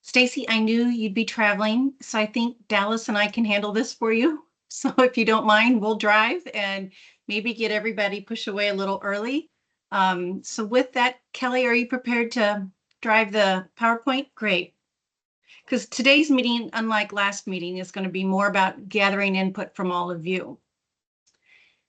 Stacy, I knew you'd be traveling, so I think Dallas and I can handle this for you. So if you don't mind, we'll drive and maybe get everybody pushed away a little early. So with that, Kelly, are you prepared to drive the PowerPoint? Great. Because today's meeting, unlike last meeting, is going to be more about gathering input from all of you.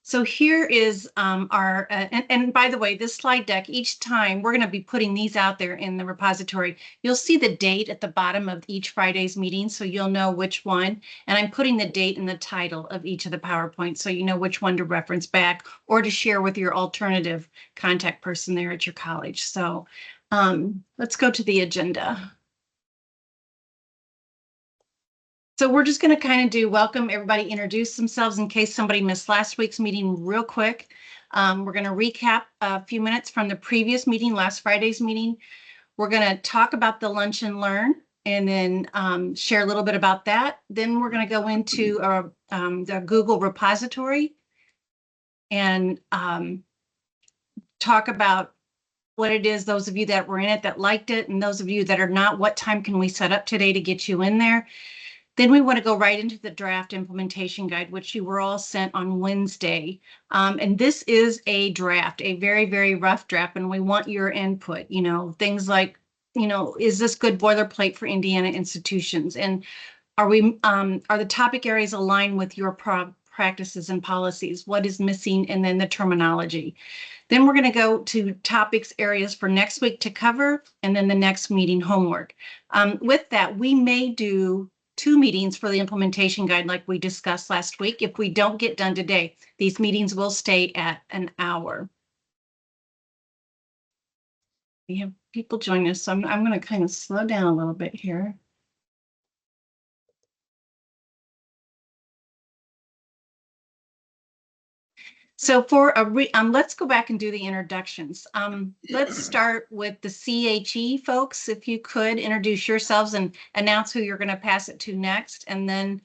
So here is our, and by the way, this slide deck, each time we're going to be putting these out there in the repository. You'll see the date at the bottom of each Friday's meeting, so you'll know which one. And I'm putting the date in the title of each of the PowerPoints, so you know which one to reference back or to share with your alternative contact person there at your college. So let's go to the agenda. So we're just going to kind of do welcome everybody, introduce themselves in case somebody missed last week's meeting real quick. We're going to recap a few minutes from the previous meeting, last Friday's meeting. We're going to talk about the lunch and learn and then share a little bit about that. Then we're going to go into the Google repository and talk about what it is, those of you that were in it that liked it, and those of you that are not, what time can we set up today to get you in there? Then we want to go right into the draft implementation guide, which you were all sent on Wednesday. And this is a draft, a very, very rough draft, and we want your input, you know, things like, you know, is this good boilerplate for Indiana institutions? And are the topic areas aligned with your practices and policies? What is missing? And then the terminology. Then we're going to go to topics areas for next week to cover, and then the next meeting homework. With that, we may do 2 meetings for the implementation guide like we discussed last week. If we don't get done today, these meetings will stay at an hour. We have people joining us, so I'm going to kind of slow down a little bit here. So for let's go back and do the introductions. Let's start with the CHE folks. If you could introduce yourselves and announce who you're going to pass it to next, and then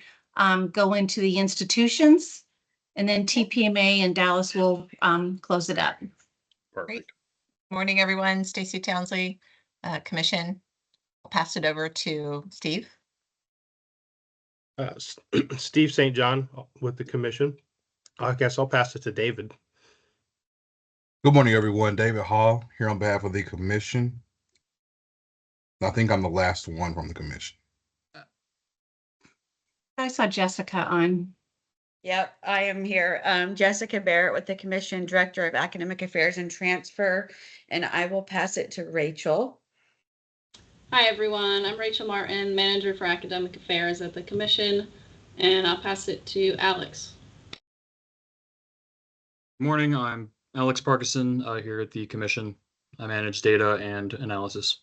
go into the institutions, and then TPMA and Dallas will close it up. Perfect. Great. Morning, everyone. Stacy Townsley, Commission. I'll pass it over to Steve. Steve St. John with the Commission. I guess I'll pass it to David. Good morning, everyone. David Hall here on behalf of the Commission. I think I'm the last one from the Commission. I saw Jessica on. Yep, I am here. Jessica Barrett with the Commission, Director of Academic Affairs and Transfer, and I will pass it to Rachel. Hi, everyone. I'm Rachel Martin, Manager for Academic Affairs at the Commission, and I'll pass it to Alex. Morning, I'm Alex Parkinson here at the Commission. I manage data and analysis.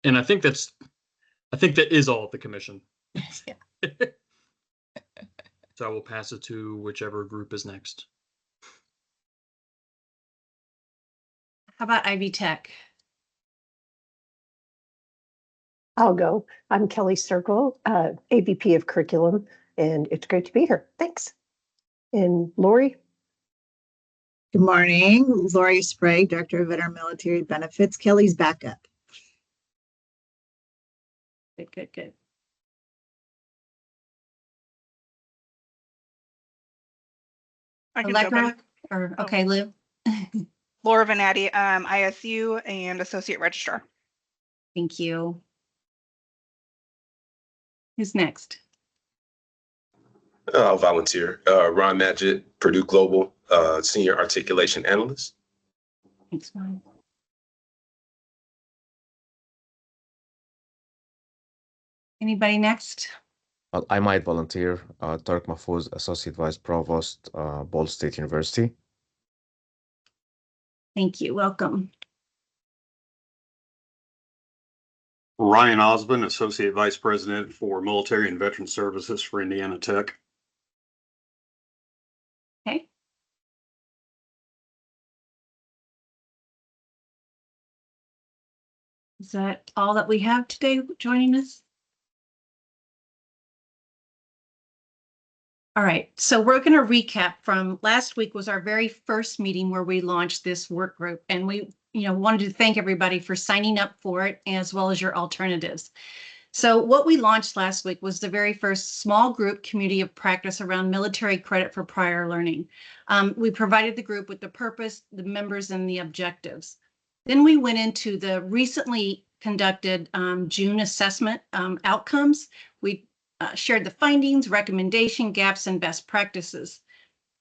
And I think that is all at the Commission. Yeah. So I will pass it to whichever group is next. How about Ivy Tech? I'll go. I'm Kelly Circle, AVP of Curriculum, and it's great to be here. Thanks. And Lori? Good morning. Lori Sprague, Director of Veteran Military Benefits. Kelly's backup. Good. I can jump in. Or okay, Liv. Laura Venatti, ISU and Associate Registrar. Thank you. Who's next? I'll volunteer. Ron Madgett, Purdue Global, Senior Articulation Analyst. Thanks, Ron. Anybody next? I might volunteer. Tarek Mahfouz, Associate Vice Provost, Ball State University. Thank you. Welcome. Ryan Osmond, Associate Vice President for Military and Veteran Services for Indiana Tech. Okay. Is that all that we have today joining us? All right, so we're going to recap from last week was our very first meeting where we launched this work group, and we wanted to thank everybody for signing up for it as well as your alternatives. So what we launched last week was the very first small group community of practice around military credit for prior learning. We provided the group with the purpose, the members, and the objectives. Then we went into the recently conducted June assessment outcomes. We shared the findings, recommendation gaps, and best practices.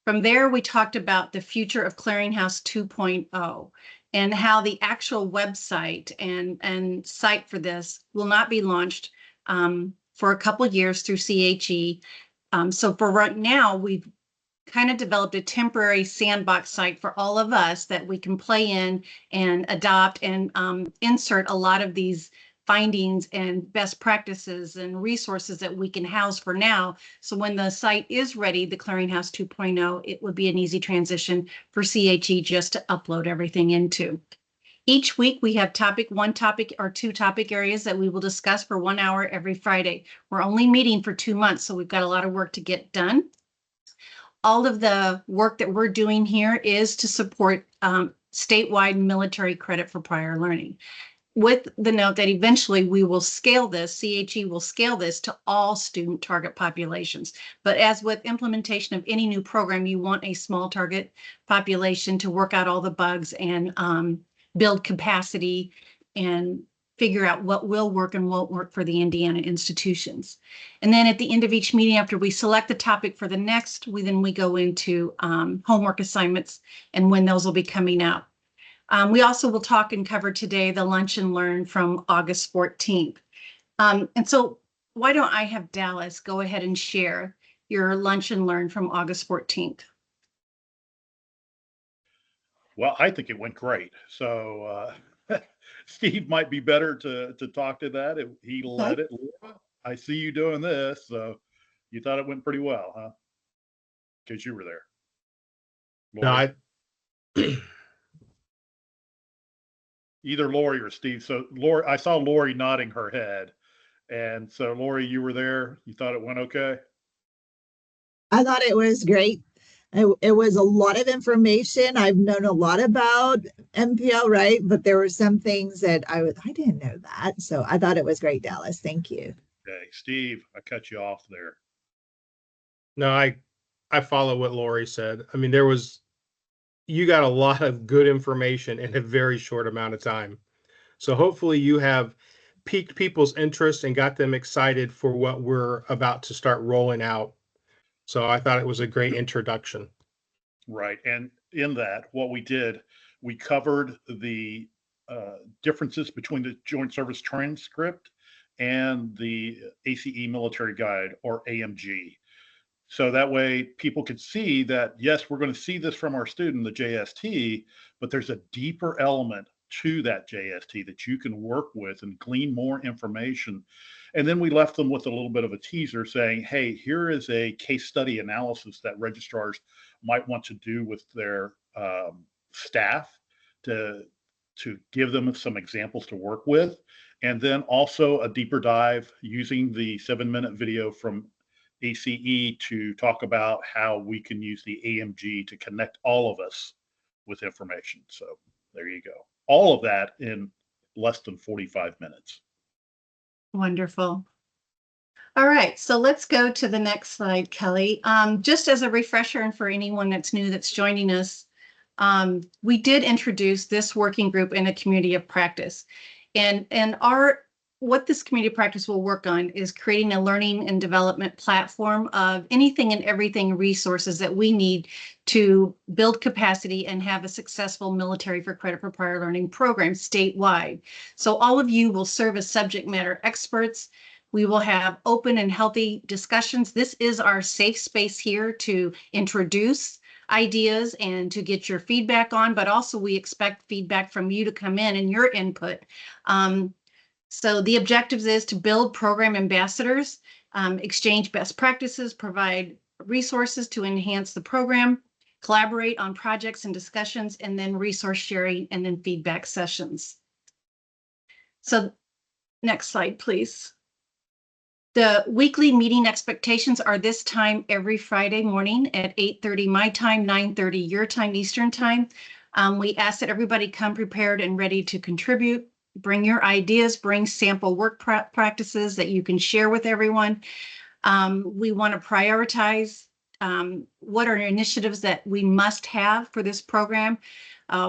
From there, we talked about the future of Clearinghouse 2.0 and how the actual website and site for this will not be launched for a couple of years through CHE. So for right now, we've kind of developed a temporary sandbox site for all of us that we can play in and adopt and insert a lot of these findings and best practices and resources that we can house for now. So when the site is ready, the Clearinghouse 2.0, it would be an easy transition for CHE just to upload everything into. Each week we have one topic or two topic areas that we will discuss for 1 hour every Friday. We're only meeting for 2 months, so we've got a lot of work to get done. All of the work that we're doing here is to support statewide military credit for prior learning, with the note that eventually we will scale this, CHE will scale this to all student target populations. But as with implementation of any new program, you want a small target population to work out all the bugs and build capacity and figure out what will work and won't work for the Indiana institutions. And then at the end of each meeting, after we select the topic for the next, we go into homework assignments and when those will be coming out. We also will talk and cover today the Lunch and Learn from August 14th. And so why don't I have Dallas go ahead and share your Lunch and Learn from August 14th. Well, I think it went great. So Steve might be better to talk to that. He led it. Laura, I see you doing this. So you thought it went pretty well, huh? Because you were there. Lori? No, Either Lori or Steve. So Lori, I saw Lori nodding her head. And so Lori, you were there. You thought it went okay? I thought it was great. It was a lot of information. I've known a lot about MPL, right? But there were some things that I didn't know that. So I thought it was great, Dallas. Thank you. Okay, Steve, I cut you off there. No, I follow what Lori said. I mean, you got a lot of good information in a very short amount of time. So hopefully you have piqued people's interest and got them excited for what we're about to start rolling out. So I thought it was a great introduction. Right. And in that, what we did, we covered the differences between the Joint Service Transcript and the ACE Military Guide, or AMG. So that way people could see that, yes, we're going to see this from our student, the JST, but there's a deeper element to that JST that you can work with and glean more information. And then we left them with a little bit of a teaser saying, hey, here is a case study analysis that registrars might want to do with their staff to give them some examples to work with. And then also a deeper dive using the 7-minute video from ACE to talk about how we can use the AMG to connect all of us with information. So there you go. All of that in less than 45 minutes. Wonderful. All right, so let's go to the next slide, Kelly. Just as a refresher and for anyone that's new that's joining us, we did introduce this working group in a community of practice. And what this community of practice will work on is creating a learning and development platform of anything and everything resources that we need to build capacity and have a successful military for credit for prior learning program statewide. So all of you will serve as subject matter experts. We will have open and healthy discussions. This is our safe space here to introduce ideas and to get your feedback on, but also we expect feedback from you to come in and your input. So the objectives is to build program ambassadors, exchange best practices, provide resources to enhance the program, collaborate on projects and discussions, and then resource sharing and then feedback sessions. So next slide, please. The weekly meeting expectations are this time every Friday morning at 8:30 my time, 9:30 your time, Eastern time. We ask that everybody come prepared and ready to contribute. Bring your ideas, bring sample work practices that you can share with everyone. We want to prioritize what are initiatives that we must have for this program.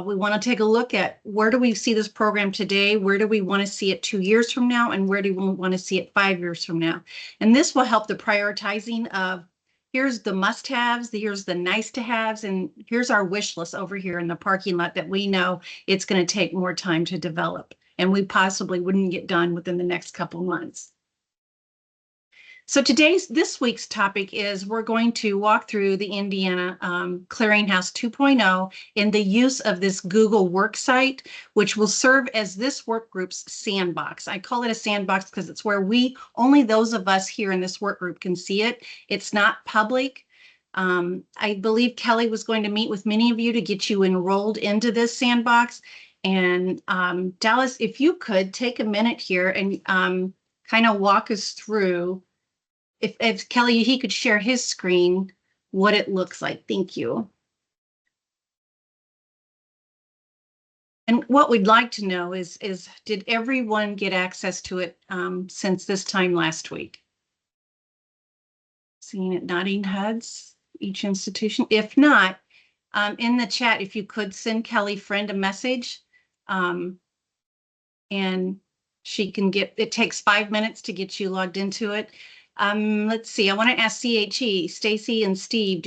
We want to take a look at where do we see this program today, where do we want to see it 2 years from now, and where do we want to see it 5 years from now. And this will help the prioritizing of here's the must-haves, here's the nice-to-haves, and here's our wish list over here in the parking lot that we know it's going to take more time to develop, and we possibly wouldn't get done within the next couple months. So this week's topic is we're going to walk through the Indiana Clearinghouse 2.0 in the use of this Google Worksite, which will serve as this work group's sandbox. I call it a sandbox because it's where only those of us here in this work group can see it. It's not public. I believe Kelly was going to meet with many of you to get you enrolled into this sandbox. And Dallas, if you could take a minute here and kind of walk us through if Kelly, he could share his screen, what it looks like. Thank you. And what we'd like to know is did everyone get access to it since this time last week? Seeing it nodding heads, each institution. If not, in the chat, if you could send Kelly Friend a message, and she can it takes 5 minutes to get you logged into it. Let's see, I want to ask CHE, Stacy and Steve,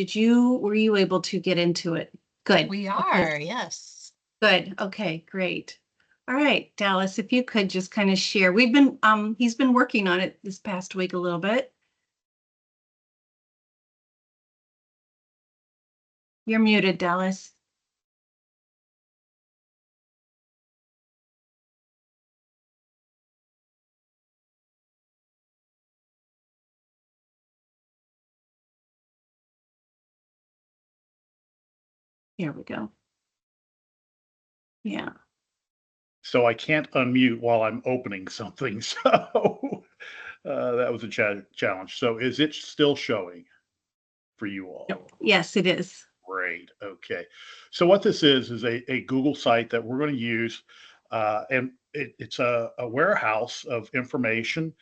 were you able to get into it? Good. We are, yes. Good. Okay, great. All right, Dallas, if you could just kind of share. He's been working on it this past week a little bit. You're muted, Dallas. Here we go. Yeah. So I can't unmute while I'm opening something. So that was a challenge. So is it still showing for you all? Yes, it is. Great. Okay. So what this is a Google site that we're going to use, and it's a warehouse of information.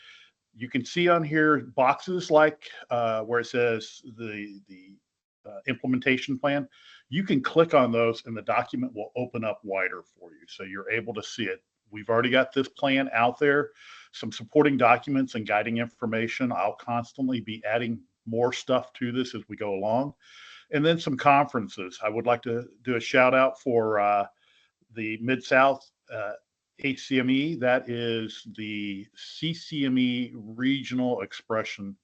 You can see on here boxes like where it says the implementation plan. You can click on those and the document will open up wider for you. So you're able to see it. We've already got this plan out there, some supporting documents and guiding information. I'll constantly be adding more stuff to this as we go along. And then some conferences. I would like to do a shout out for the Mid-South HCME. That is the CCME Regional Expression.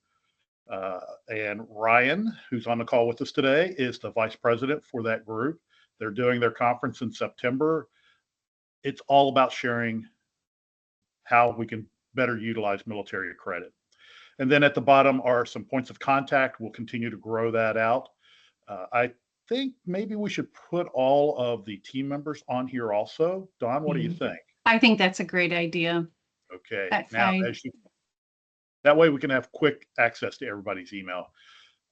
And Ryan, who's on the call with us today, is the vice president for that group. They're doing their conference in September. It's all about sharing how we can better utilize military credit. And then at the bottom are some points of contact. We'll continue to grow that out. I think maybe we should put all of the team members on here also. Dawn, what do you think? I think that's a great idea. Okay. That's Now, fine. That way we can have quick access to everybody's email.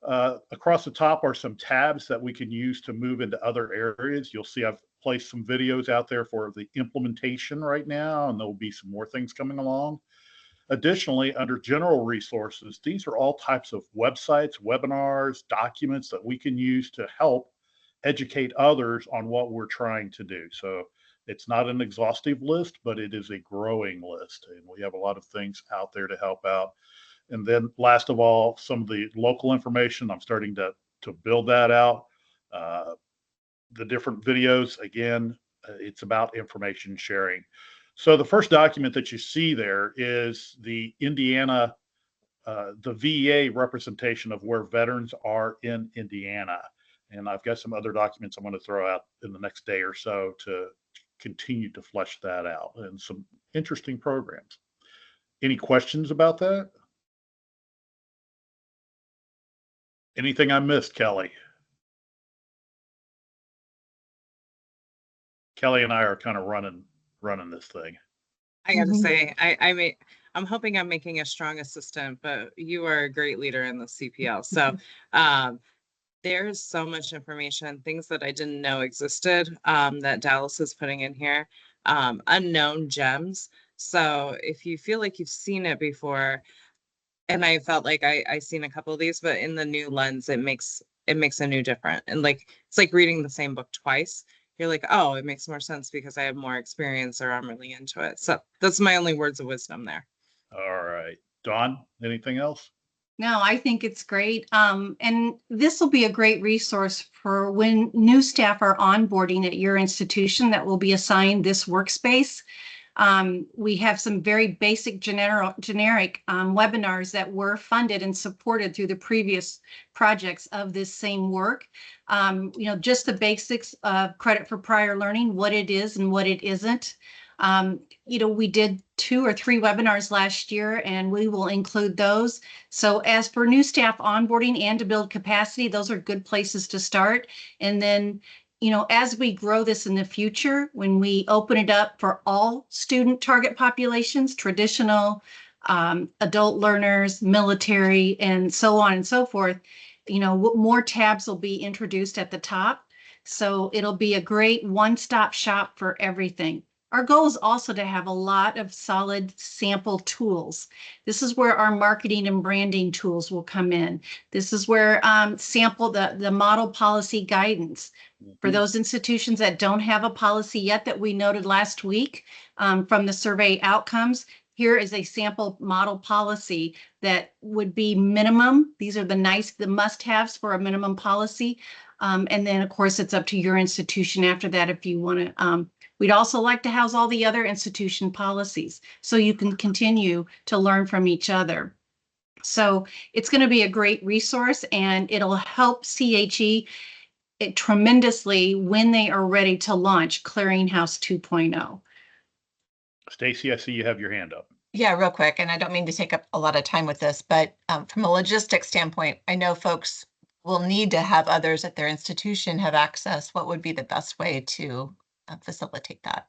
Across the top are some tabs that we can use to move into other areas. You'll see I've placed some videos out there for the implementation right now, and there'll be some more things coming along. Additionally, under general resources, these are all types of websites, webinars, documents that we can use to help educate others on what we're trying to do. So it's not an exhaustive list, but it is a growing list. And we have a lot of things out there to help out. And then last of all, some of the local information, I'm starting to build that out. The different videos, again, it's about information sharing. So the first document that you see there is the Indiana, the VA representation of where veterans are in Indiana. And I've got some other documents I'm going to throw out in the next day or so to continue to flesh that out, and some interesting programs. Any questions about that? Anything I missed, Kelly? Kelly and I are kind of running this thing. I gotta say, I I'm hoping I'm making a strong assistant, but you are a great leader in the CPL. So there's so much information, things that I didn't know existed, that Dallas is putting in here, unknown gems. So if you feel like you've seen it before, and I felt like I seen a couple of these, but in the new lens, it makes a new different. And like, it's like reading the same book twice. You're like, oh, it makes more sense because I have more experience or I'm really into it. So that's my only words of wisdom there. All right. Dawn, anything else? No, I think it's great. And this will be a great resource for when new staff are onboarding at your institution that will be assigned this workspace. We have some very basic generic webinars that were funded and supported through the previous projects of this same work. Just the basics of credit for prior learning, what it is and what it isn't. We did 2 or 3 webinars last year, and we will include those. So as for new staff onboarding and to build capacity, those are good places to start. And then as we grow this in the future, when we open it up for all student target populations, traditional, adult learners, military, and so on and so forth, more tabs will be introduced at the top. So it'll be a great one-stop shop for everything. Our goal is also to have a lot of solid sample tools. This is where our marketing and branding tools will come in. This is where sample the model policy guidance. For those institutions that don't have a policy yet that we noted last week from the survey outcomes, here is a sample model policy that would be minimum. These are the must-haves for a minimum policy. And then, of course, it's up to your institution after that if you want to. We'd also like to house all the other institution policies so you can continue to learn from each other. So it's going to be a great resource, and it'll help CHE tremendously when they are ready to launch Clearinghouse 2.0. Stacy, I see you have your hand up. Yeah, real quick, and I don't mean to take up a lot of time with this, but from a logistics standpoint, I know folks will need to have others at their institution have access. What would be the best way to facilitate that?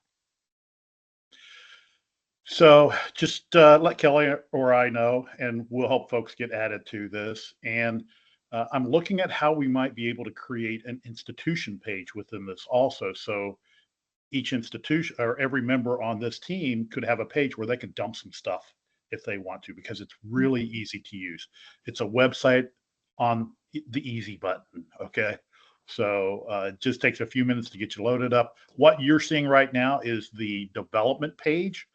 So just let Kelly or I know, and we'll help folks get added to this. And I'm looking at how we might be able to create an institution page within this also. So each institution or every member on this team could have a page where they can dump some stuff if they want to, because it's really easy to use. It's a website on the easy button. Okay. So it just takes a few minutes to get you loaded up. What you're seeing right now is the development page.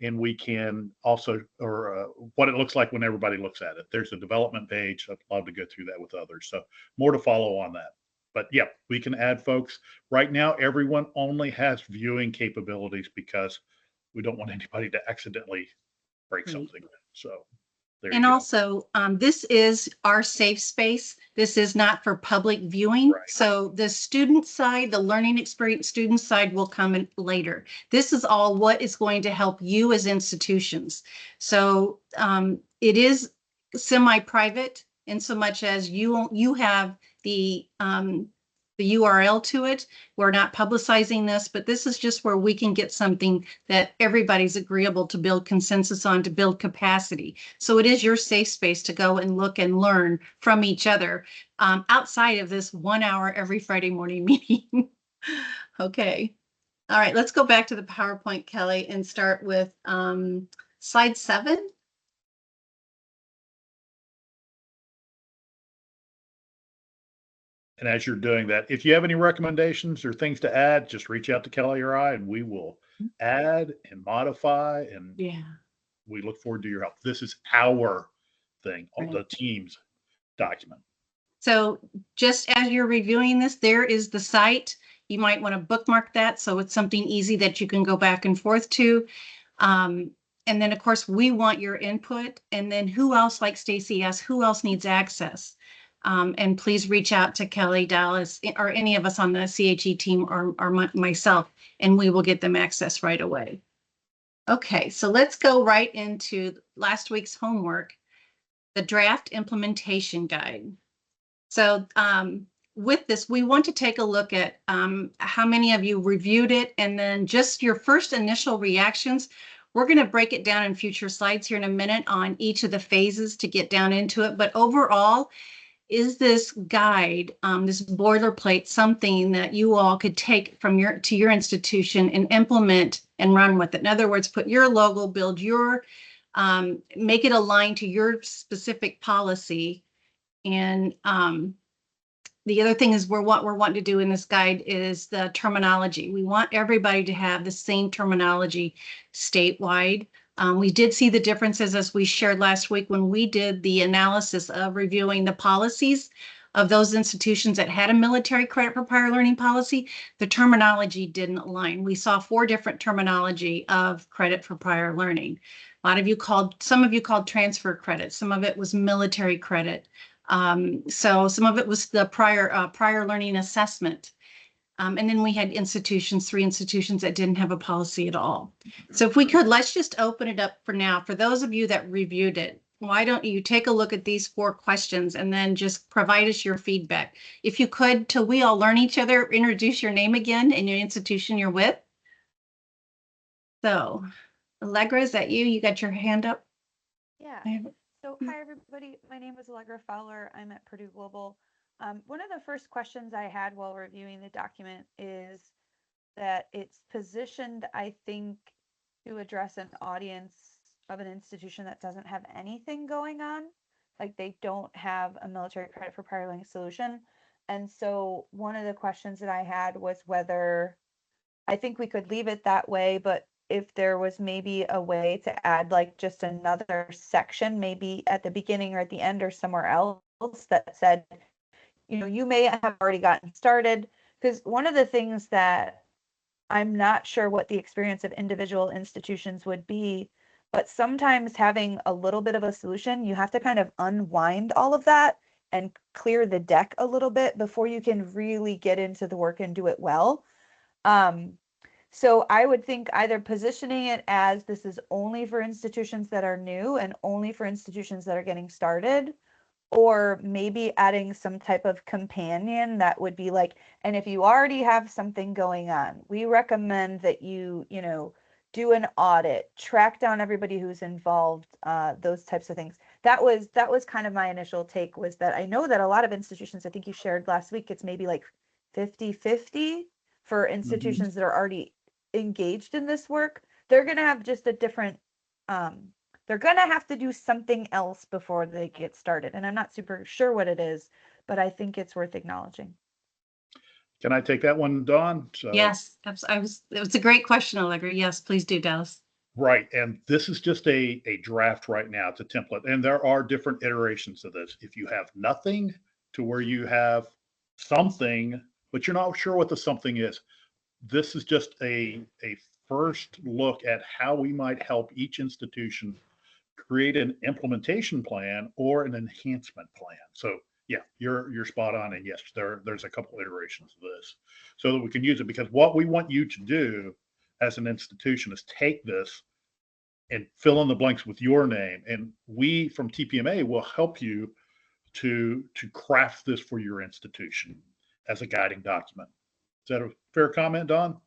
And we can also, or what it looks like when everybody looks at it. There's a development page. I'd love to go through that with others. So more to follow on that. But yeah, we can add folks. Right now, everyone only has viewing capabilities because we don't want anybody to accidentally break something. So there And you go. also, this is our safe space. This is not for public viewing. Right. So the student side, the learning experience student side will come in later. This is all what is going to help you as institutions. So it is semi-private in so much as you have the URL to it. We're not publicizing this, but this is just where we can get something that everybody's agreeable to build consensus on, to build capacity. So it is your safe space to go and look and learn from each other outside of this 1 hour every Friday morning meeting. Okay. All right, let's go back to the PowerPoint, Kelly, and start with slide 7. And as you're doing that, if you have any recommendations or things to add, just reach out to Kelly or I, and we will add and modify. And we look forward to your help. This is our thing, the team's document. So just as you're reviewing this, there is the site. You might want to bookmark that so it's something easy that you can go back and forth to. And then, of course, we want your input. And then who else, like Stacy asked, who else needs access? And please reach out to Kelly, Dallas, or any of us on the CHE team or myself, and we will get them access right away. Okay, so let's go right into last week's homework, the draft implementation guide. So with this, we want to take a look at how many of you reviewed it, and then just your first initial reactions. We're going to break it down in future slides here in a minute on each of the phases to get down into it. But overall, is this guide, this boilerplate, something that you all could take from your institution and implement and run with it? In other words, put your logo, build your, make it align to your specific policy. And the other thing is what we're wanting to do in this guide is the terminology. We want everybody to have the same terminology statewide. We did see the differences as we shared last week when we did the analysis of reviewing the policies of those institutions that had a military credit for prior learning policy. The terminology didn't align. We saw 4 different terminology of credit for prior learning. Some of you called transfer credit. Some of it was military credit. So some of it was the prior learning assessment. And then we had 3 institutions that didn't have a policy at all. So if we could, let's just open it up for now. For those of you that reviewed it, why don't you take a look at these 4 questions and then just provide us your feedback. If you could, till we all learn each other, introduce your name again and your institution you're with. So, Allegra, is that you? You got your hand up? Yeah. So hi, everybody. My name is Allegra Fowler. I'm at Purdue Global. One of the first questions I had while reviewing the document is that it's positioned, I think, to address an audience of an institution that doesn't have anything going on. Like they don't have a military credit for prior learning solution. And so one of the questions that I had was whether I think we could leave it that way, but if there was maybe a way to add like just another section, maybe at the beginning or at the end or somewhere else that said, you may have already gotten started. Because one of the things that I'm not sure what the experience of individual institutions would be, but sometimes having a little bit of a solution, you have to kind of unwind all of that and clear the deck a little bit before you can really get into the work and do it well. So I would think either positioning it as this is only for institutions that are new and only for institutions that are getting started, or maybe adding some type of companion that would be like, and if you already have something going on, we recommend that you do an audit, track down everybody who's involved, those types of things. That was kind of my initial take, was that I know that a lot of institutions, I think you shared last week, it's maybe like 50-50 for institutions that are already engaged in this work. They're going to have just a different they're going to have to do something else before they get started, and I'm not super sure what it is, but I think it's worth acknowledging. Can I take that one, Dawn? So, yes, it was a great question, Allegra. Yes, please do, Dallas. Right, and this is just a draft right now. It's a template, and there are different iterations of this. If you have nothing to where you have something, but you're not sure what the something is, this is just a first look at how we might help each institution create an implementation plan or an enhancement plan. So yeah, you're spot on. And yes, there's a couple iterations of this so that we can use it, because what we want you to do as an institution is take this and fill in the blanks with your name. And we from TPMA will help you to craft this for your institution as a guiding document. Is that a fair comment, Don?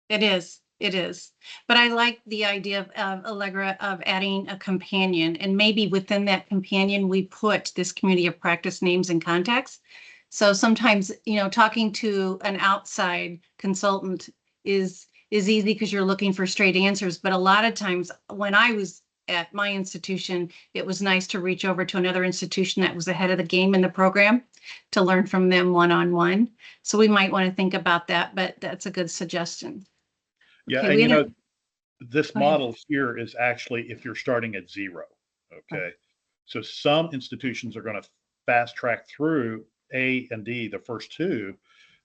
It is. It is. But I like the idea of Allegra of adding a companion, and maybe within that companion, we put this community of practice names and contacts. So sometimes, talking to an outside consultant is easy because you're looking for straight answers. But a lot of times when I was at my institution, it was nice to reach over to another institution that was ahead of the game in the program to learn from them one-on-one. So we might want to think about that, but that's a good suggestion. Yeah, Okay, and this model here is actually if you're starting at 0, okay? So some institutions are going to fast track through A and D, the first 2,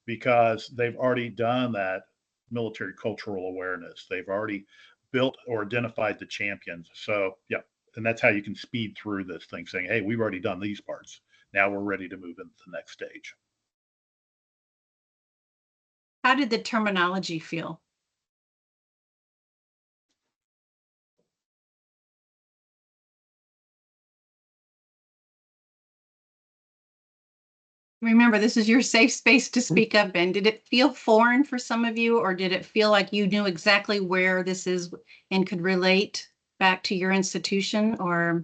because they've already done that military cultural awareness. They've already built or identified the champions. So yeah, and that's how you can speed through this thing, saying, hey, we've already done these parts. Now we're ready to move into the next stage. How did the terminology feel? Remember, this is your safe space to speak up in. Did it feel foreign for some of you, or did it feel like you knew exactly where this is and could relate back to your institution? Or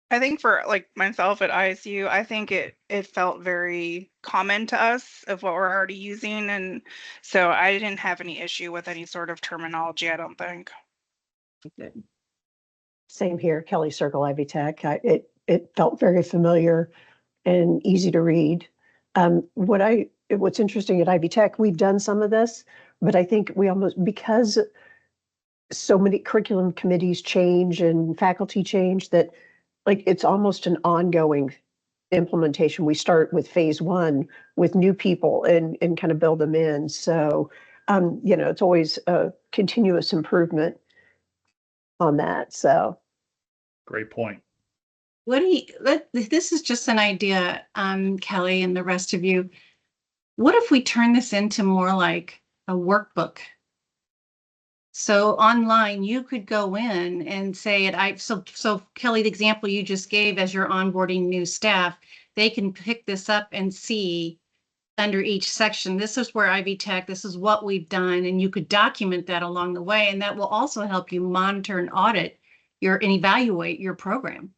I think for like myself at ISU, I think it felt very common to us of what we're already using, and so I didn't have any issue with any sort of terminology, I don't think. good. Same here, Kelly Circle, Ivy Tech. It felt very familiar and easy to read. What's interesting at Ivy Tech, we've done some of this, but I think we almost, because so many curriculum committees change and faculty change, that like it's almost an ongoing implementation. We start with phase one with new people and kind of build them in. So, it's always a continuous improvement on that. So Great point. This is just an idea, Kelly and the rest of you. What if we turn this into more like a workbook? So online, you could go in and say so Kelly, the example you just gave as you're onboarding new staff, they can pick this up and see under each section, this is where Ivy Tech, this is what we've done, and you could document that along the way, and that will also help you monitor and audit and evaluate your program.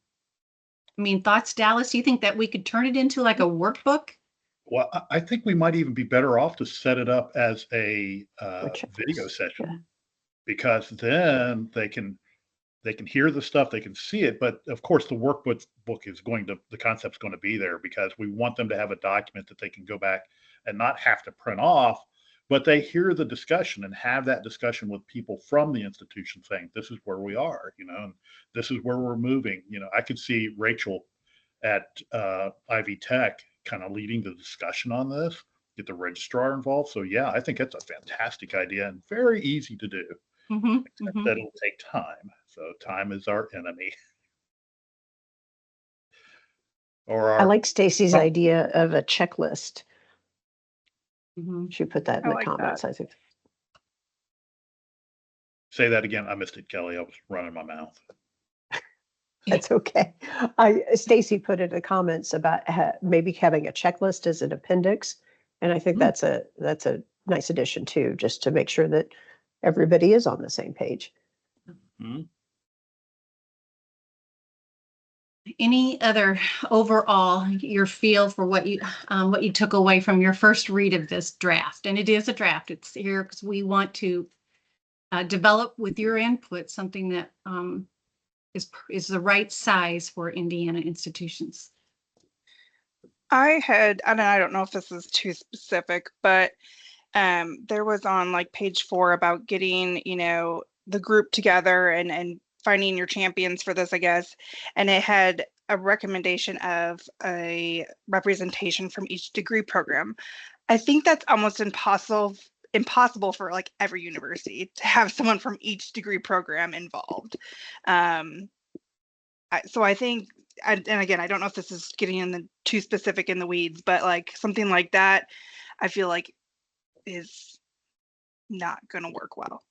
I mean, thoughts, Dallas? Do you think that we could turn it into like a workbook? Well, I think we might even be better off to set it up as a video session, because then they can hear the stuff, they can see it, but of course the workbook is the concept's going to be there, because we want them to have a document that they can go back and not have to print off, but they hear the discussion and have that discussion with people from the institution saying, this is where we are, and this is where we're moving. I could see Rachel at Ivy Tech kind of leading the discussion on this, get the registrar involved. So yeah, I think that's a fantastic idea and very easy to do. Except that it'll take time. So time is our enemy. I like Stacy's idea of a checklist. She put that in the comments, I think. Say that again. I missed it, Kelly. I was running my mouth. That's okay. Stacy put in the comments about maybe having a checklist as an appendix, and I think that's a nice addition too, just to make sure that everybody is on the same page. Any other overall your feel for what you took away from your first read of this draft? And it is a draft. It's here because we want to develop with your input something that is the right size for Indiana institutions. And I don't know if this is too specific, but there was on like page 4 about getting, the group together and finding your champions for this, I guess. And it had a recommendation of a representation from each degree program. I think that's almost impossible for like every university to have someone from each degree program involved. So I think, and again, I don't know if this is getting in the too specific in the weeds, but like something like that, I feel like is not going to work well.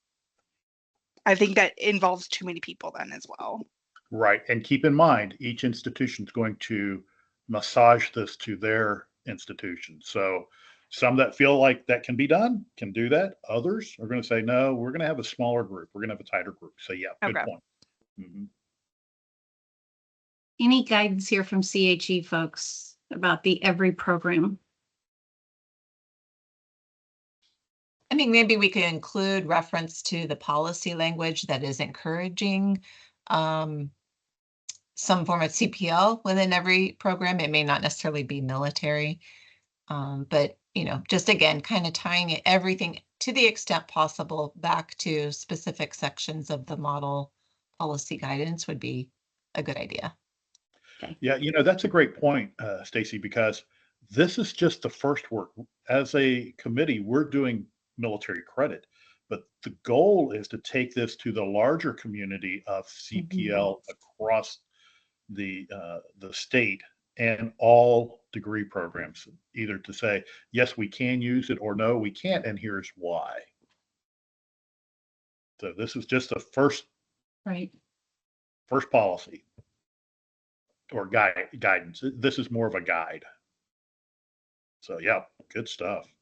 I think that involves too many people then as well. Right. And keep in mind, each institution is going to massage this to their institution. So some that feel like that can be done can do that. Others are going to say, no, we're going to have a smaller group. We're going to have a tighter group. So yeah, good point. Any guidance here from CHE folks about the every program? I mean, maybe we could include reference to the policy language that is encouraging some form of CPL within every program. It may not necessarily be military, but just again, kind of tying everything to the extent possible back to specific sections of the model policy guidance would be a good idea. Okay. Yeah, that's a great point, Stacy, because this is just the first work. As a committee, we're doing military credit, but the goal is to take this to the larger community of CPL across the state and all degree programs, either to say, yes, we can use it, or no, we can't, and here's why. So this is just the first policy or guidance. This is more of a guide. So yeah, good stuff.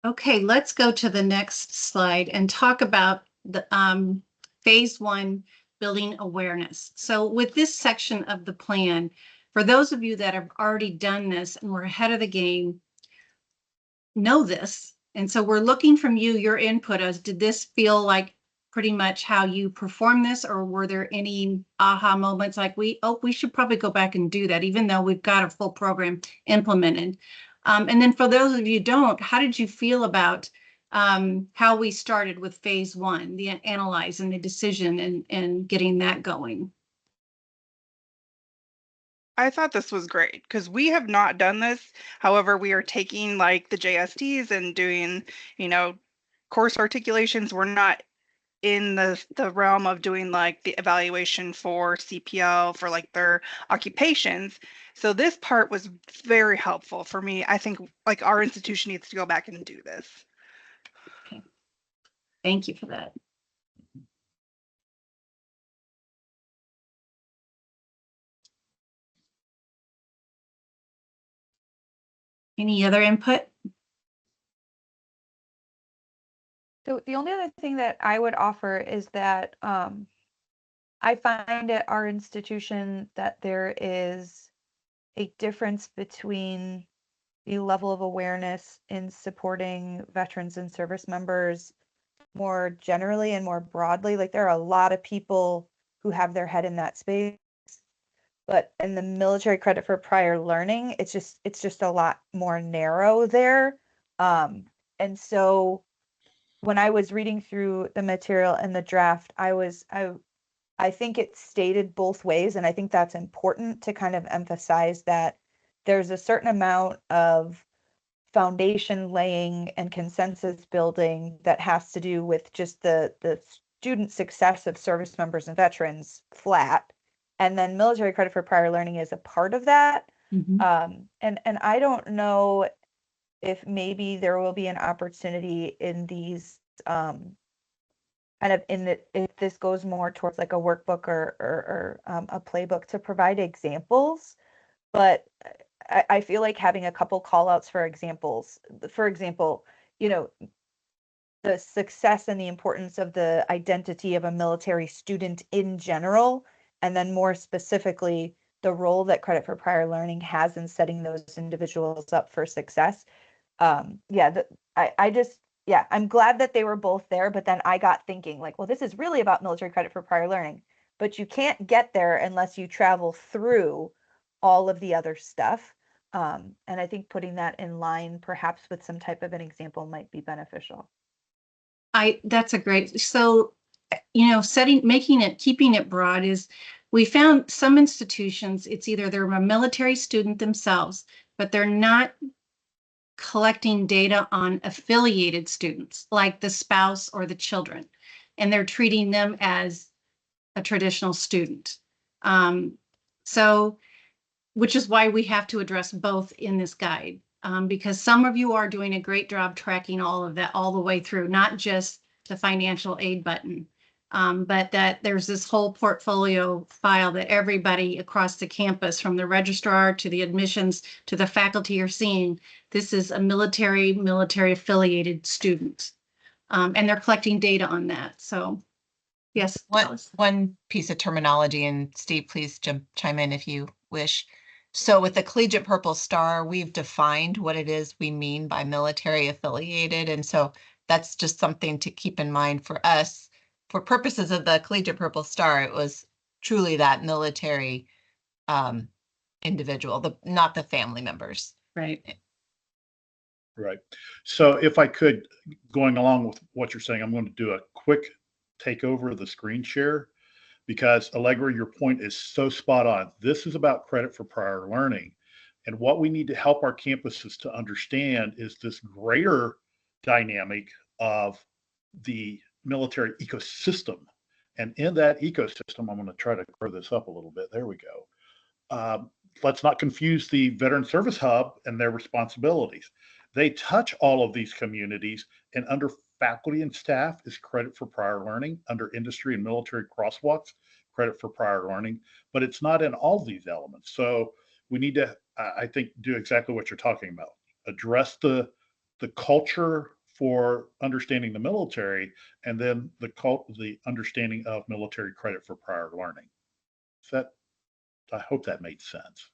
Okay, let's go to the next slide and talk about the phase one, building awareness. So with this section of the plan, for those of you that have already done this and we're ahead of the game, know this. And so we're looking from you, your input as, did this feel like pretty much how you perform this, or were there any aha moments like we should probably go back and do that, even though we've got a full program implemented? And then for those of you who don't, how did you feel about how we started with phase one, the analyze and the decision and getting that going? I thought this was great because we have not done this. However, we are taking like the JSTs and doing, course articulations. We're not in the realm of doing like the evaluation for CPL for like their occupations. So this part was very helpful for me. I think like our institution needs to go back and do this. Okay. Thank you for that. Any other input? So the only other thing that I would offer is that I find at our institution that there is a difference between the level of awareness in supporting veterans and service members more generally and more broadly. Like there are a lot of people who have their head in that space, but in the military credit for prior learning, it's just a lot more narrow there. And so when I was reading through the material and the draft, I think it stated both ways, and I think that's important to kind of emphasize that there's a certain amount of foundation laying and consensus building that has to do with just the student success of service members and veterans flat, and then military credit for prior learning is a part of that. And I don't know if maybe there will be an opportunity in these kind of if this goes more towards like a workbook or a playbook to provide examples, but I feel like having a couple call outs for examples, for example, the success and the importance of the identity of a military student in general, and then more specifically, the role that credit for prior learning has in setting those individuals up for success. I'm glad that they were both there, but then I got thinking like, well, this is really about military credit for prior learning, but you can't get there unless you travel through all of the other stuff. And I think putting that in line, perhaps with some type of an example, might be beneficial. That's a great, so, keeping it broad is, we found some institutions, it's either they're a military student themselves, but they're not collecting data on affiliated students, like the spouse or the children, and they're treating them as a traditional student. So, which is why we have to address both in this guide, because some of you are doing a great job tracking all of that all the way through, not just the financial aid button, but that there's this whole portfolio file that everybody across the campus, from the registrar to the admissions to the faculty, are seeing. This is a military affiliated student, and they're collecting data on that. So, yes, one piece of terminology, and Steve, please chime in if you wish. So with the Collegiate Purple Star, we've defined what it is we mean by military affiliated. And so that's just something to keep in mind for us. For purposes of the Collegiate Purple Star, it was truly that military individual, not the family members. Right. Right. So if I could, going along with what you're saying, I'm going to do a quick takeover of the screen share, because Allegra, your point is so spot on. This is about credit for prior learning. And what we need to help our campuses to understand is this greater dynamic of the military ecosystem. And in that ecosystem, I'm going to try to grow this up a little bit. There we go. Let's not confuse the Veteran Service Hub and their responsibilities. They touch all of these communities, and under faculty and staff is credit for prior learning, under industry and military crosswalks, credit for prior learning, but it's not in all these elements. So we need to, I think, do exactly what you're talking about. Address the culture for understanding the military, and then the understanding of military credit for prior learning. I hope that made sense.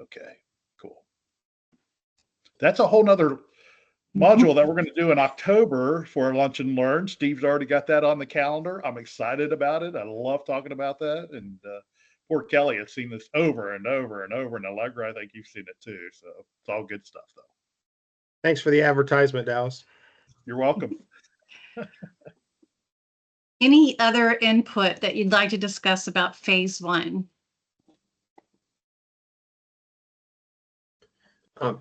Okay, cool. That's a whole nother module that we're going to do in October for Lunch and Learn. Steve's already got that on the calendar. I'm excited about it. I love talking about that. And poor Kelly has seen this over and over and over. And Allegra, I think you've seen it too. So it's all good stuff, though. Thanks for the advertisement, Dallas. You're welcome. Any other input that you'd like to discuss about phase one?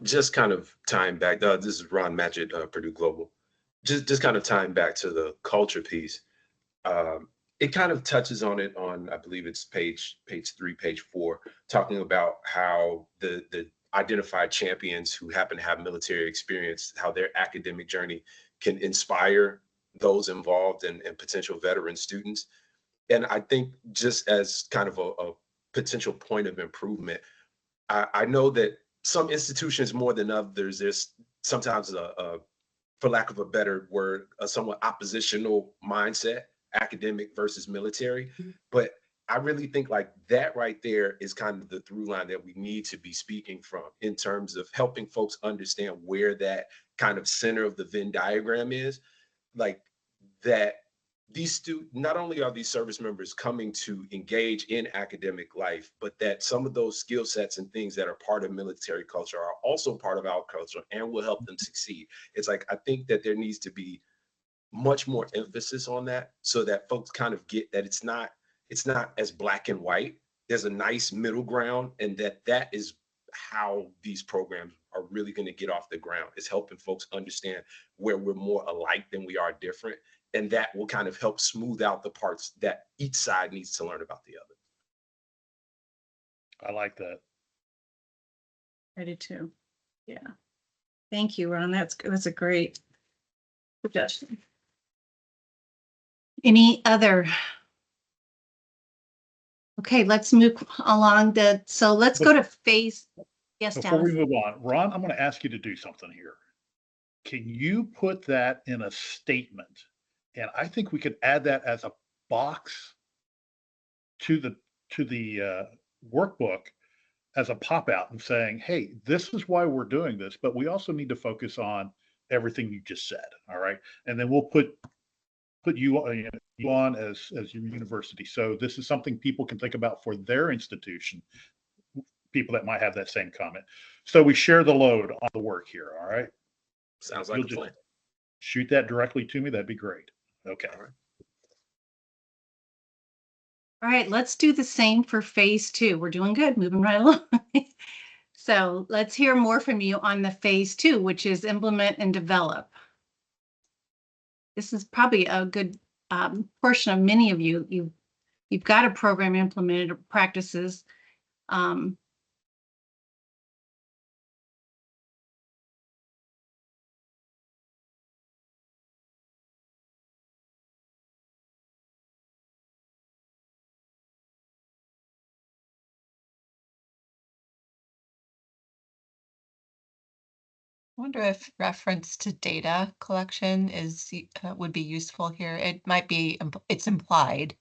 Just kind of tying back, this is Ron Matchett, Purdue Global. Just kind of tying back to the culture piece. It kind of touches on it on, I believe it's page 3, page 4, talking about how the identified champions who happen to have military experience, how their academic journey can inspire those involved and potential veteran students. And I think just as kind of a potential point of improvement, I know that some institutions more than others, there's sometimes for lack of a better word, a somewhat oppositional mindset, academic versus military. But I really think like that right there is kind of the through line that we need to be speaking from in terms of helping folks understand where that kind of center of the Venn diagram is. Like that not only are these service members coming to engage in academic life, but that some of those skill sets and things that are part of military culture are also part of our culture and will help them succeed. It's like, I think that there needs to be much more emphasis on that so that folks kind of get that it's not as black and white. There's a nice middle ground, and that is how these programs are really going to get off the ground, is helping folks understand where we're more alike than we are different. And that will kind of help smooth out the parts that each side needs to learn about the other. I like that. I do too. Yeah. Thank you, Ron. That's a great suggestion. Any other? Okay, let's move along. So let's go to phase. Yes, Before Dallas. we move on, Ron, I'm going to ask you to do something here. Can you put that in a statement? And I think we could add that as a box to the workbook as a pop out and saying, hey, this is why we're doing this, but we also need to focus on everything you just said. All right. And then we'll put you on as your university. So this is something people can think about for their institution, people that might have that same comment. So we share the load on the work here. All right. Sounds like a plan. Shoot that directly to me. That'd be great. Okay. All right, let's do the same for phase 2. We're doing good, moving right along. So let's hear more from you on the phase 2, which is implement and develop. This is probably a good portion of many of you. You've got a program implemented or practices. I wonder if reference to data collection would be useful here. It might be, it's implied.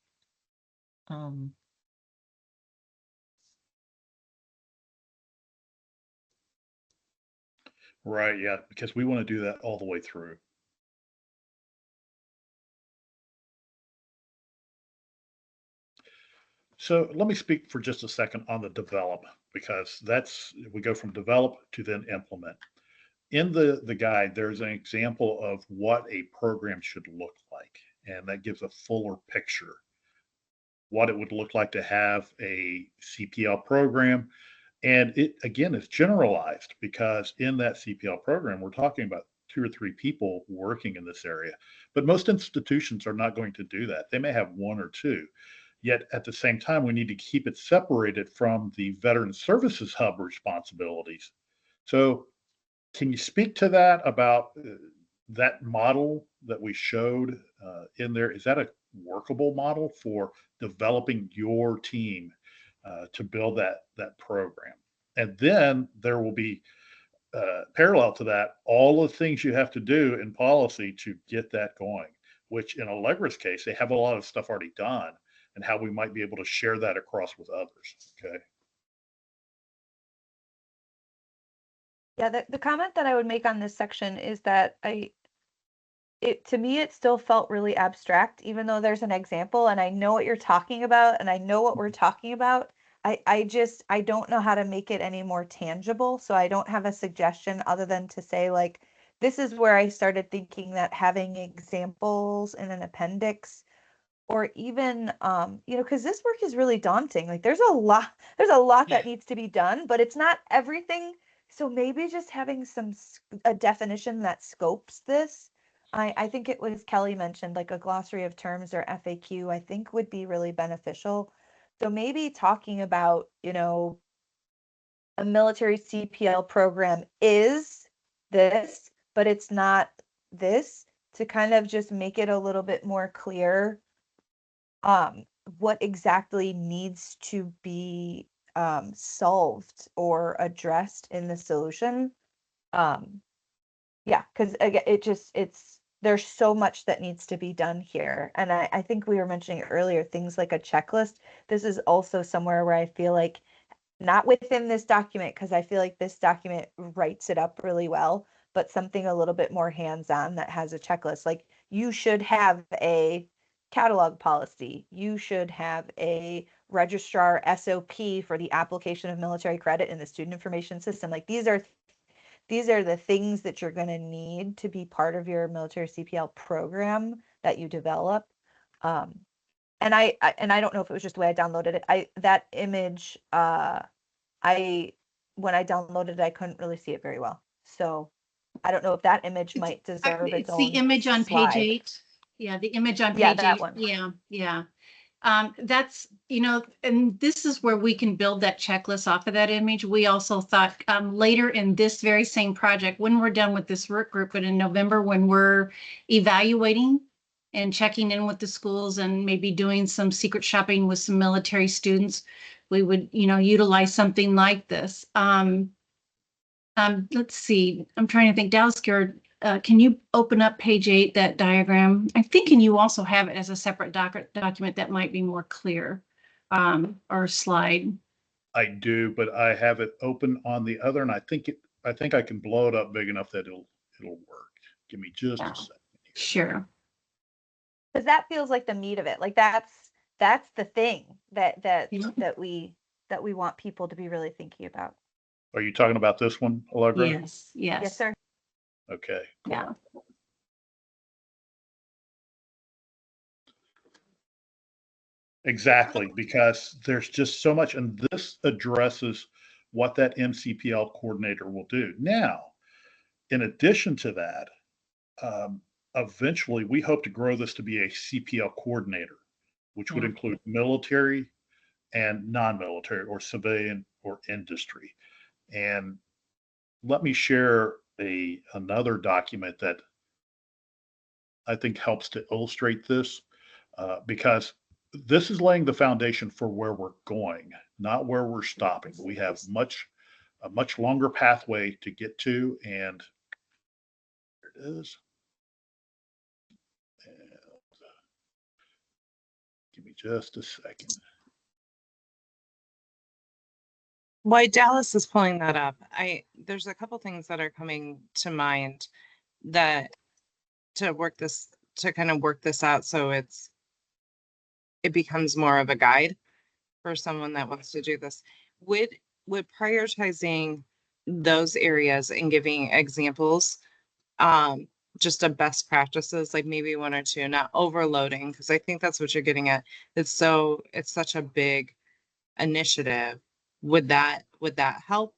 Right. Yeah. Because we want to do that all the way through. So let me speak for just a second on the develop, because we go from develop to then implement. In the guide, there's an example of what a program should look like, and that gives a fuller picture. What it would look like to have a CPL program. And it, again, is generalized because in that CPL program, we're talking about 2 or 3 people working in this area. But most institutions are not going to do that. They may have 1 or 2. Yet at the same time, we need to keep it separated from the Veteran Services Hub responsibilities. So can you speak to that about that model that we showed in there? Is that a workable model for developing your team to build that program. And then there will be parallel to that, all the things you have to do in policy to get that going, which in Allegra's case, they have a lot of stuff already done, and how we might be able to share that across with others. Okay. Yeah, the comment that I would make on this section is that to me, it still felt really abstract, even though there's an example and I know what you're talking about and I know what we're talking about. I don't know how to make it any more tangible. So I don't have a suggestion other than to say, like, this is where I started thinking that having examples in an appendix, or even because this work is really daunting. Like there's a lot that needs to be done, but it's not everything. So maybe just having a definition that scopes this. I think it was Kelly mentioned, like a glossary of terms or FAQ, I think would be really beneficial. So maybe talking about, a military CPL program is this, but it's not this, to kind of just make it a little bit more clear what exactly needs to be solved or addressed in the solution. Yeah, because again, there's so much that needs to be done here. And I think we were mentioning earlier, things like a checklist. This is also somewhere where I feel like, not within this document, because I feel like this document writes it up really well, but something a little bit more hands-on that has a checklist. Like you should have a catalog policy. You should have a registrar SOP for the application of military credit in the student information system. Like these are the things that you're going to need to be part of your military CPL program that you develop. And I don't know if it was just the way I downloaded it. That image, when I downloaded it, I couldn't really see it very well. So I don't know if that image might deserve its It's own the image on page slide. 8. Yeah, the image on Yeah, page that 8. one. Yeah. That's, and this is where we can build that checklist off of that image. We also thought later in this very same project, when we're done with this work group, but in November, when we're evaluating and checking in with the schools and maybe doing some secret shopping with some military students, we would, utilize something like this. Let's see, I'm trying to think. Dallas, can you open up page 8, that diagram? I'm thinking you also have it as a separate document that might be more clear, or slide. I do, but I have it open on the other, and I think I can blow it up big enough that it'll work. Give me just a second. Sure. Because that feels like the meat of it. Like that's the thing that we want people to be really thinking about. Are you talking about this one, Allegra? Yes. Yes, sir. Okay. Cool. Yeah. Exactly, because there's just so much, and this addresses what that MCPL coordinator will do. Now, in addition to that, eventually we hope to grow this to be a CPL coordinator, which would include military and non-military or civilian or industry. And let me share another document that I think helps to illustrate this, because this is laying the foundation for where we're going, not where we're stopping. We have a much longer pathway to get to, and there it is. And give me just a second. While Dallas is pulling that up, there's a couple things that are coming to mind that to kind of work this out so it becomes more of a guide for someone that wants to do this. Would prioritizing those areas and giving examples, just a best practices, like maybe one or two, not overloading, because I think that's what you're getting at. It's such a big initiative. Would that help?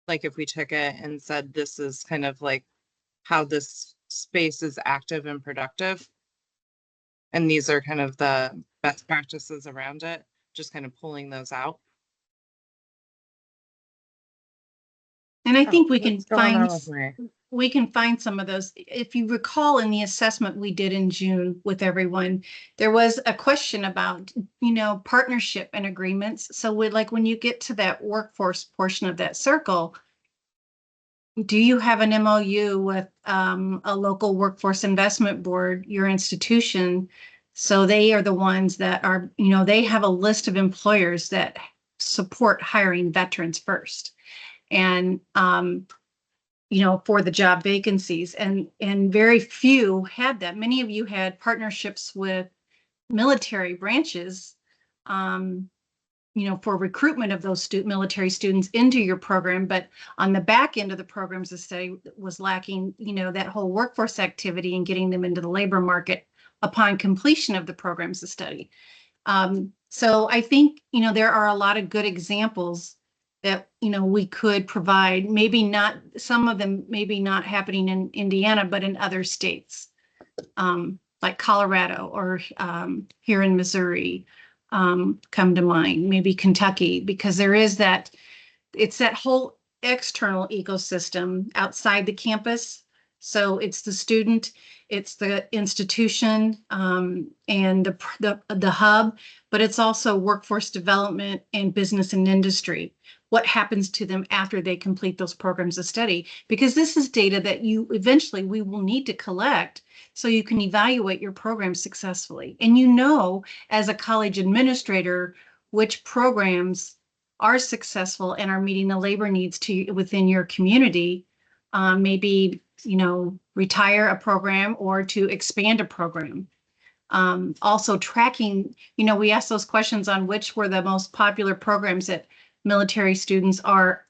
Like if we took it and said, this is kind of like how this space is active and productive, and these are kind of the best practices around it, just kind of pulling those out. And I think we can What's going on find, with my we can find some of those. If you recall in the assessment we did in June with everyone, there was a question about, partnership and agreements. So when you get to that workforce portion of that circle, do you have an MOU with a local workforce investment board, your institution? So they are the ones that are, they have a list of employers that support hiring veterans first. And, for the job vacancies, and very few had that. Many of you had partnerships with military branches, for recruitment of those military students into your program, but on the back end of the programs, the study was lacking, that whole workforce activity and getting them into the labor market upon completion of the programs of study. So I think, there are a lot of good examples that, we could provide, maybe not, some of them maybe not happening in Indiana, but in other states, like Colorado or here in Missouri, come to mind, maybe Kentucky, because there is it's that whole external ecosystem outside the campus. So it's the student, it's the institution, and the hub, but it's also workforce development and business and industry. What happens to them after they complete those programs of study? Because this is data that we will need to collect so you can evaluate your program successfully. And as a college administrator, which programs are successful and are meeting the labor needs within your community, maybe, retire a program or to expand a program. Also tracking, we asked those questions on which were the most popular programs that military students are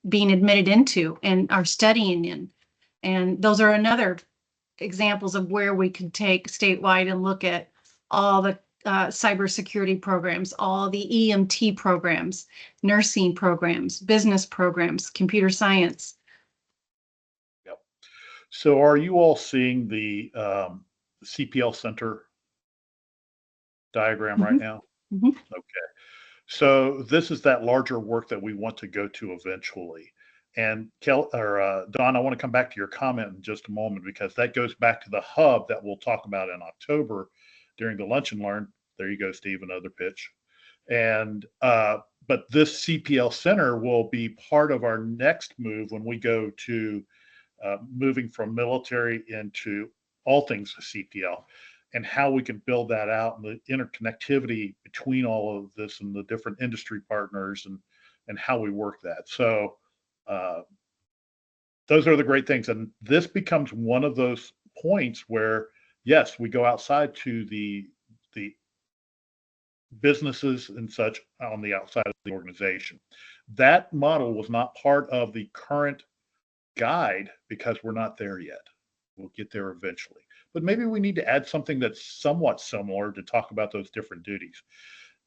being admitted into and are studying in. And those are another examples of where we could take statewide and look at all the cybersecurity programs, all the EMT programs, nursing programs, business programs, computer science. Yep. So are you all seeing the CPL Center diagram right now? Mm-hmm. Okay. So this is that larger work that we want to go to eventually. And Don, I want to come back to your comment in just a moment, because that goes back to the hub that we'll talk about in October during the Lunch and Learn. There you go, Steve, another pitch. And but this CPL Center will be part of our next move when we go to moving from military into all things CPL, and how we can build that out, and the interconnectivity between all of this and the different industry partners, and how we work that. So those are the great things. And this becomes one of those points where, yes, we go outside to the businesses and such on the outside of the organization. That model was not part of the current guide because we're not there yet. We'll get there eventually. But maybe we need to add something that's somewhat similar to talk about those different duties.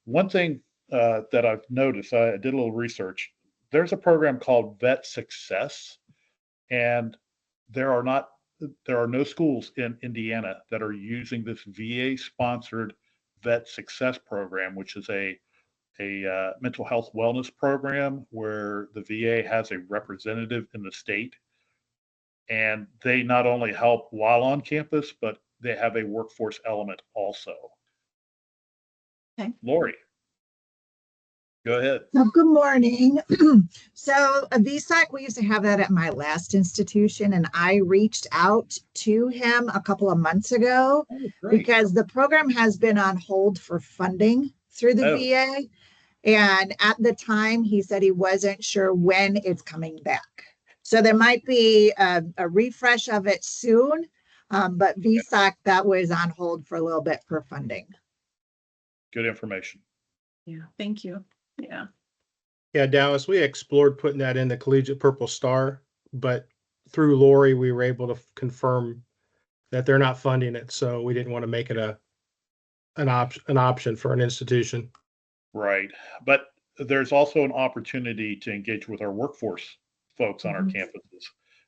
One thing that I've noticed, I did a little research. There's a program called Vet Success, and there are no schools in Indiana that are using this VA-sponsored Vet Success program, which is a mental health wellness program where the VA has a representative in the state, and they not only help while on campus, but they have a workforce element also. Okay. Lori, go ahead. Good morning. So a VSAC, we used to have that at my last institution, and I reached out to him a couple of months ago because the program has been on hold for funding through the VA. And at the time, he said he wasn't sure when it's coming back. So there might be a refresh of it soon, but VSAC, that was on hold for a little bit for funding. Good information. Yeah, thank you. Yeah. Yeah, Dallas, we explored putting that in the Collegiate Purple Star, but through Lori, we were able to confirm that they're not funding it. So we didn't want to make it an option for an institution. Right. But there's also an opportunity to engage with our workforce folks on our campuses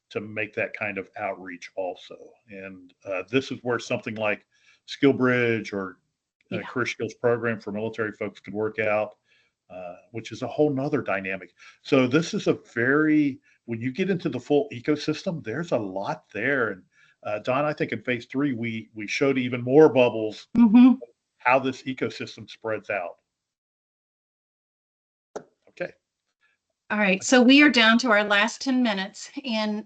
to make that kind of outreach also. And this is where something like Skill Bridge or Career Skills Program for military folks could work out, which is a whole nother dynamic. So this is a very when you get into the full ecosystem, there's a lot there. And Don, I think in phase 3, we showed even more bubbles, how this ecosystem spreads out. Okay. All right, so we are down to our last 10 minutes. And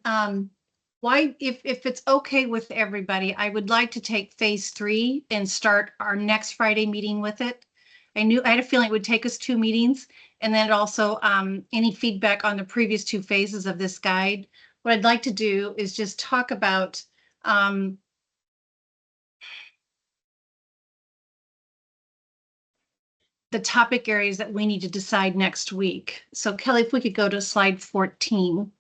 if it's okay with everybody, I would like to take phase 3 and start our next Friday meeting with it. I had a feeling it would take us 2 meetings, and then also any feedback on the previous 2 phases of this guide. What I'd like to do is just talk about the topic areas that we need to decide next week. So Kelly, if we could go to slide 14.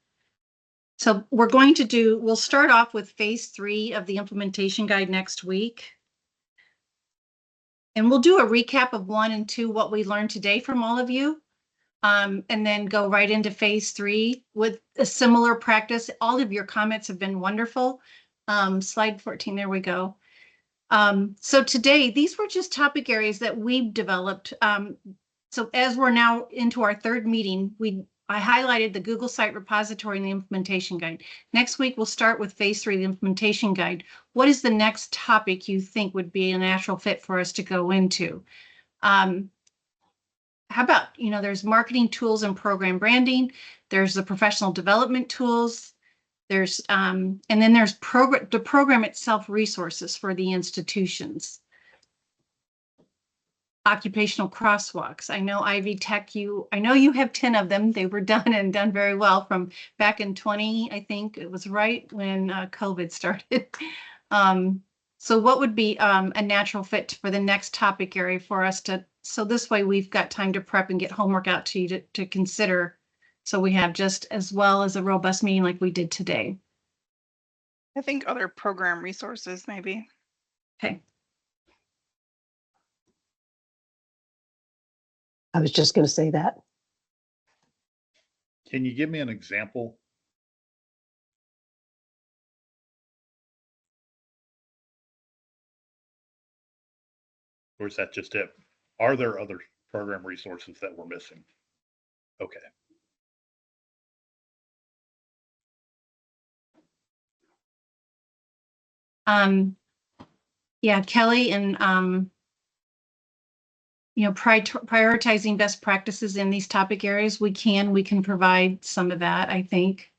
So we'll start off with phase 3 of the implementation guide next week. And we'll do a recap of 1 and 2, what we learned today from all of you. And then go right into phase 3 with a similar practice. All of your comments have been wonderful. Slide 14, there we go. So today, these were just topic areas that we've developed. So as we're now into our 3rd meeting, I highlighted the Google Site Repository and the Implementation Guide. Next week, we'll start with phase 3, the Implementation Guide. What is the next topic you think would be a natural fit for us to go into? How about, there's marketing tools and program branding. There's the professional development tools. There's, and then there's the program itself resources for the institutions. Occupational crosswalks. I know Ivy Tech, I know you have 10 of them. They were done and done very well from back in 20, I think it was right when COVID started. So what would be a natural fit for the next topic area for us so this way we've got time to prep and get homework out to you to consider. So we have just as well as a robust meeting like we did today. I think other program resources maybe. Okay. I was just going to say that. Can you give me an example? Or is that just it? Are there other program resources that we're missing? Okay. Yeah, Kelly, and prioritizing best practices in these topic areas, we can provide some of that, I think.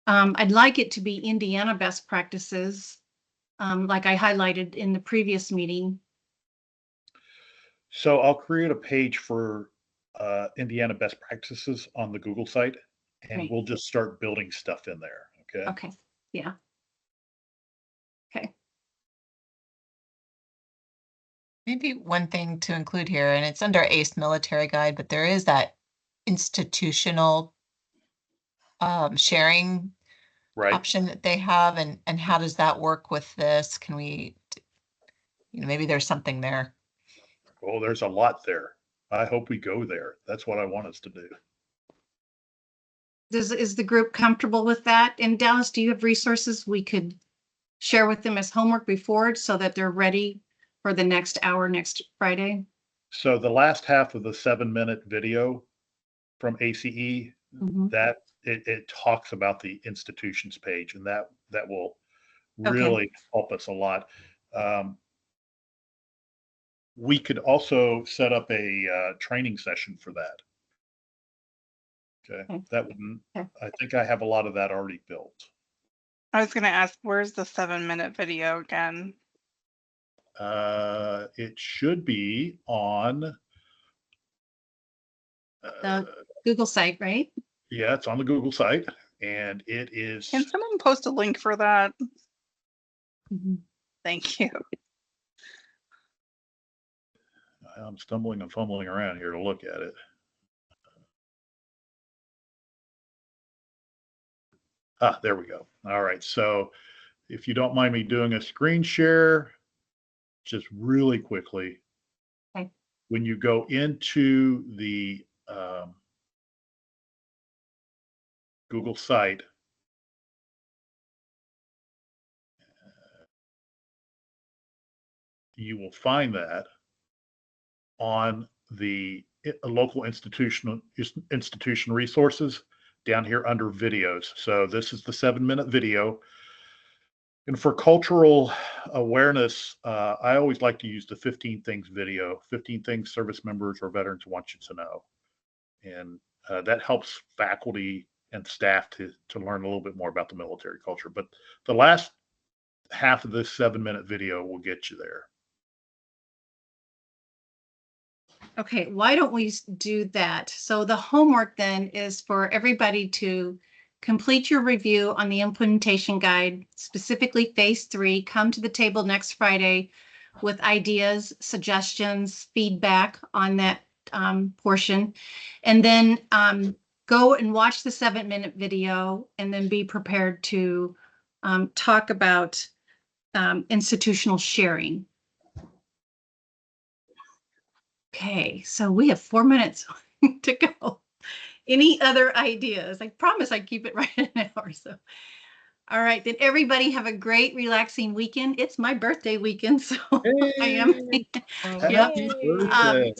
I'd like it to be Indiana best practices, like I highlighted in the previous meeting. So I'll create a page for Indiana best practices on the Google site, and Great. we'll just start building stuff in there. Okay. Okay. Yeah. Okay. Maybe one thing to include here, and it's under ACE military guide, but there is that institutional sharing option that they have, and how does that work with this? Can we, maybe there's something there. Oh, there's a lot there. I hope we go there. That's what I want us to do. Is the group comfortable with that? And Dallas, do you have resources we could share with them as homework before so that they're ready for the next hour next Friday? So the last half of the 7-minute video from ACE, that it talks about the institutions page, and that will really help us a lot. We could also set up a training session for that. Okay, that wouldn't. I think I have a lot of that already built. I was going to ask, where's the 7-minute video again? It should be on the Google site, right? Yeah, it's on the Google site, and it is. Can someone post a link for that? Thank you. I'm stumbling and fumbling around here to look at it. There we go. All right. So if you don't mind me doing a screen share, just really quickly, when you go into the Google site, you will find that on the local institution resources. down here under videos. So this is the 7-minute video. And for cultural awareness, I always like to use the 15 things video, 15 things service members or veterans want you to know. And that helps faculty and staff to learn a little bit more about the military culture. But the last half of this 7-minute video will get you there. Okay, why don't we do that? So the homework then is for everybody to complete your review on the implementation guide, specifically phase 3. Come to the table next Friday with ideas, suggestions, feedback on that portion. And then go and watch the 7-minute video and then be prepared to talk about institutional sharing. Okay, so we have 4 minutes to go. Any other ideas? I promise I keep it right at an hour. So, all right, then everybody have a great, relaxing weekend. It's my birthday weekend, so I am. Happy birthday.